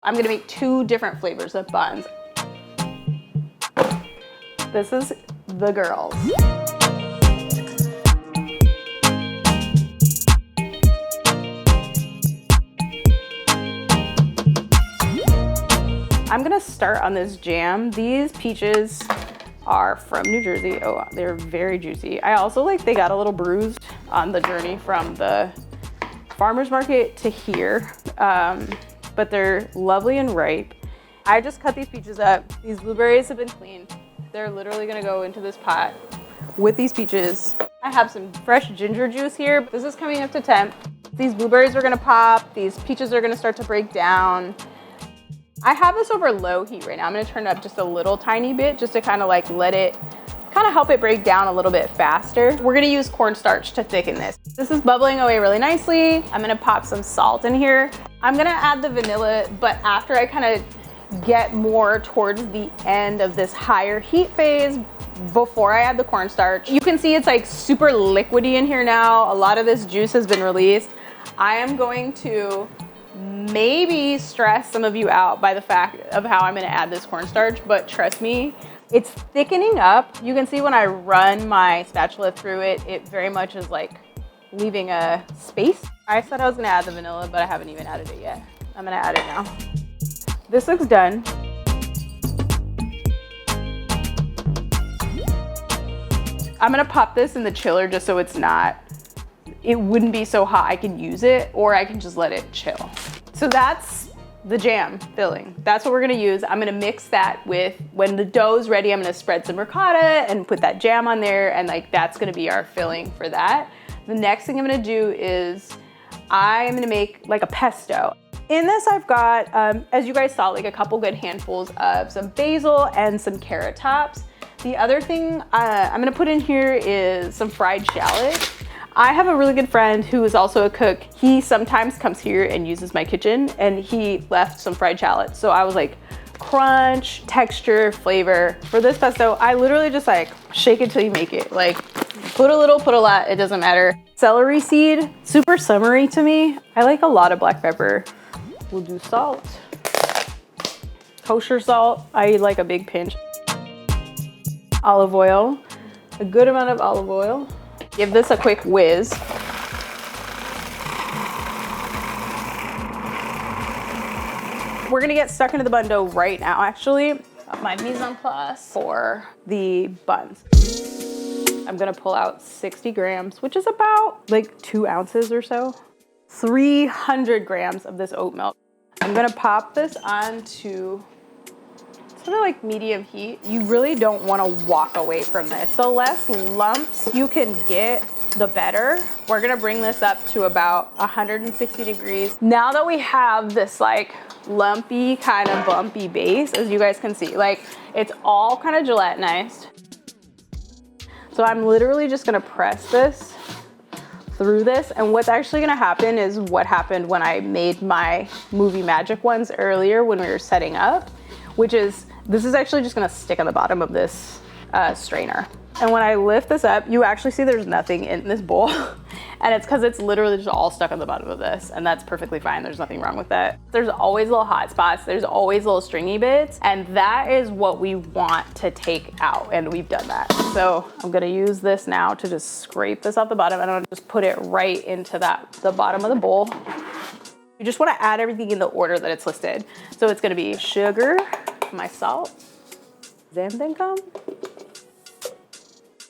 I'm gonna make 2 different flavors of buns. This is the girls. I'm gonna start on this jam. These peaches are from New Jersey. Oh, they're very juicy. I also like they got a little bruised on the journey from the farmer's market to here, but they're lovely and ripe. I just cut these peaches up. These blueberries have been cleaned. They're literally gonna go into this pot with these peaches. I have some fresh ginger juice here. This is coming up to temp. These blueberries are gonna pop. These peaches are gonna start to break down. I have this over low heat right now. I'm gonna turn it up just a little tiny bit just to kind of like let it, kind of help it break down a little bit faster. We're gonna use cornstarch to thicken this. This is bubbling away really nicely. I'm gonna pop some salt in here. I'm gonna add the vanilla, but after I kind of get more towards the end of this higher heat phase, before I add the cornstarch. You can see it's like super liquidy in here now. A lot of this juice has been released. I am going to maybe stress some of you out by the fact of how I'm gonna add this cornstarch, but trust me, it's thickening up. You can see when I run my spatula through it, it very much is like leaving a space. I said I was gonna add the vanilla, but I haven't even added it yet. I'm gonna add it now. This looks done. I'm gonna pop this in the chiller just so it wouldn't be so hot I can use it, or I can just let it chill. So that's the jam filling. That's what we're gonna use. I'm gonna mix that with, when the dough's ready, I'm gonna spread some ricotta and put that jam on there, and like that's gonna be our filling for that. The next thing I'm gonna do is I'm gonna make like a pesto. In this I've got, as you guys saw, like a couple good handfuls of some basil and some carrot tops. The other thing I'm gonna put in here is some fried shallot. I have a really good friend who is also a cook. He sometimes comes here and uses my kitchen, and he left some fried shallots. So I was like, crunch, texture, flavor. For this pesto, I literally just like shake it till you make it. Like put a little, put a lot, it doesn't matter. Celery seed, super summery to me. I like a lot of black pepper. We'll do salt. Kosher salt, I like a big pinch. Olive oil, a good amount of olive oil. Give this a quick whiz. We're gonna get stuck into the bun dough right now, actually. Got my mise en place for the buns. I'm gonna pull out 60 grams, which is about like 2 ounces or so. 300 grams of this oat milk. I'm gonna pop this onto sort of like medium heat. You really don't want to walk away from this. The less lumps you can get, the better. We're gonna bring this up to about 160 degrees. Now that we have this like lumpy, kind of bumpy base, as you guys can see, like it's all kind of gelatinized. So I'm literally just gonna press this through this, and what's actually gonna happen is what happened when I made my movie magic ones earlier when we were setting up, which is this is actually just gonna stick on the bottom of this strainer. And when I lift this up, you actually see there's nothing in this bowl. And it's because it's literally just all stuck on the bottom of this, and that's perfectly fine. There's nothing wrong with that. There's always little hot spots. There's always little stringy bits, and that is what we want to take out, and we've done that. So I'm gonna use this now to just scrape this off the bottom, and I'm gonna just put it right into the bottom of the bowl. You just wanna add everything in the order that it's listed. So it's gonna be sugar, my salt, xanthan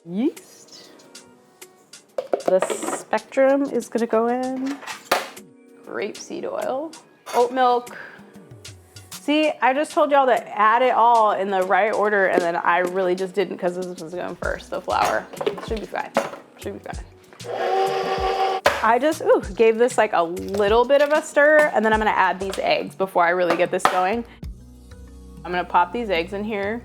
yeast. The spectrum is gonna go in. Grapeseed oil, oat milk. See, I just told y'all to add it all in the right order, and then I really just didn't because this was going first, the flour. Should be fine, should be fine. I just gave this like a little bit of a stir, and then I'm gonna add these eggs before I really get this going. I'm gonna pop these eggs in here.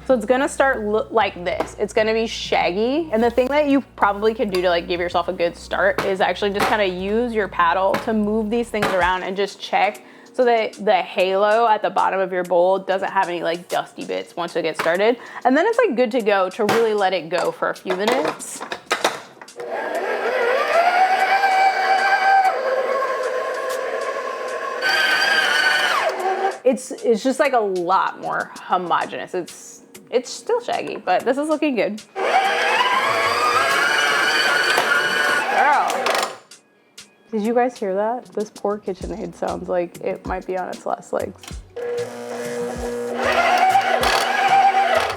So it's gonna start look like this. It's gonna be shaggy. And the thing that you probably could do to like give yourself a good start is actually just kind of use your paddle to move these things around and just check so that the halo at the bottom of your bowl doesn't have any like dusty bits once it gets started. And then it's like good to go to really let it go for a few minutes. It's just like a lot more homogeneous. It's still shaggy, but this is looking good. Girl. Did you guys hear that? This poor KitchenAid sounds like it might be on its last legs.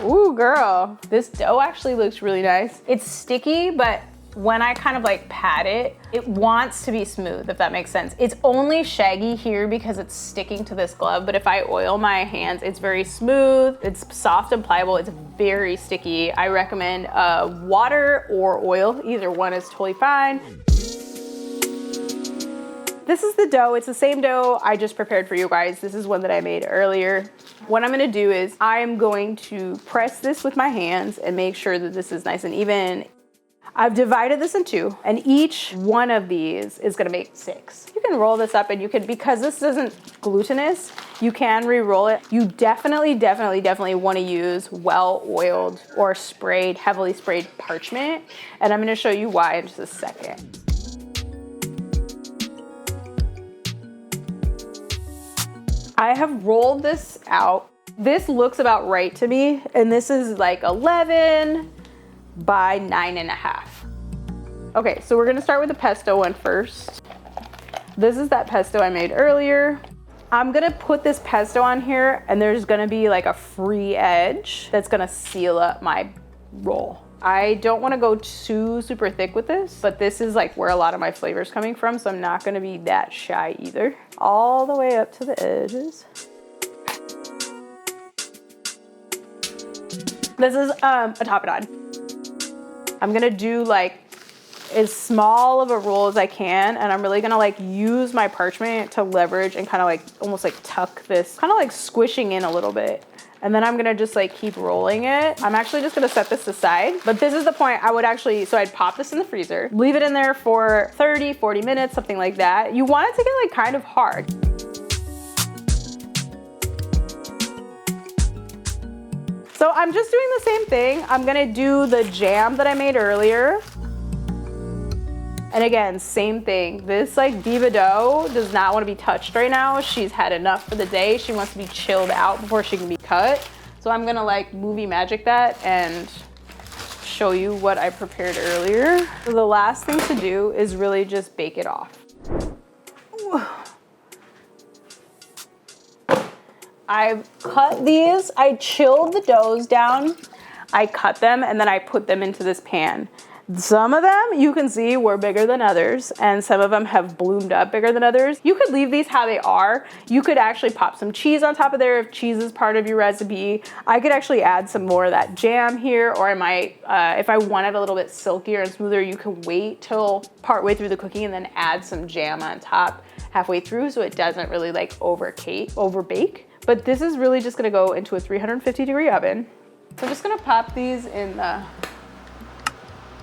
Ooh, girl. This dough actually looks really nice. It's sticky, but when I kind of like pat it, it wants to be smooth, if that makes sense. It's only shaggy here because it's sticking to this glove, but if I oil my hands, it's very smooth, it's soft and pliable, it's very sticky. I recommend water or oil, either one is totally fine. This is the dough, it's the same dough I just prepared for you guys. This is one that I made earlier. What I'm gonna do is I'm going to press this with my hands and make sure that this is nice and even. I've divided this in two, and each one of these is gonna make 6. You can roll this up, and you can, because this isn't glutinous, you can re-roll it. You definitely wanna use well-oiled or sprayed, heavily sprayed parchment, and I'm gonna show you why in just a second. I have rolled this out. This looks about right to me, and this is like 11 by 9.5. Okay, so we're gonna start with the pesto one first. This is that pesto I made earlier. I'm gonna put this pesto on here, and there's gonna be like a free edge that's gonna seal up my roll. I don't wanna go too super thick with this, but this is like where a lot of my flavor's coming from, so I'm not gonna be that shy either. All the way up to the edges. This is a tapenade. I'm gonna do like as small of a roll as I can, and I'm really gonna like use my parchment to leverage and kind of like almost like tuck this, kind of like squishing in a little bit. And then I'm gonna just like keep rolling it. I'm actually just gonna set this aside, but this is the point I would actually, so I'd pop this in the freezer, leave it in there for 30, 40 minutes, something like that. You want it to get like kind of hard. So I'm just doing the same thing. I'm gonna do the jam that I made earlier. And again, same thing. This like diva dough does not want to be touched right now. She's had enough for the day. She wants to be chilled out before she can be cut. So I'm gonna like movie magic that and show you what I prepared earlier. So the last thing to do is really just bake it off. Ooh. I've cut these, I chilled the doughs down, I cut them, and then I put them into this pan. Some of them you can see were bigger than others, and some of them have bloomed up bigger than others. You could leave these how they are. You could actually pop some cheese on top of there if cheese is part of your recipe. I could actually add some more of that jam here, or I might, if I want it a little bit silkier and smoother, you can wait till partway through the cooking and then add some jam on top halfway through so it doesn't really like overbake. But this is really just gonna go into a 350-degree oven. So I'm just gonna pop these in the,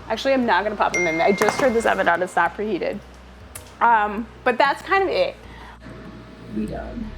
actually I'm not gonna pop them in. I just turned this oven on, it's not preheated. But that's kind of it. We done.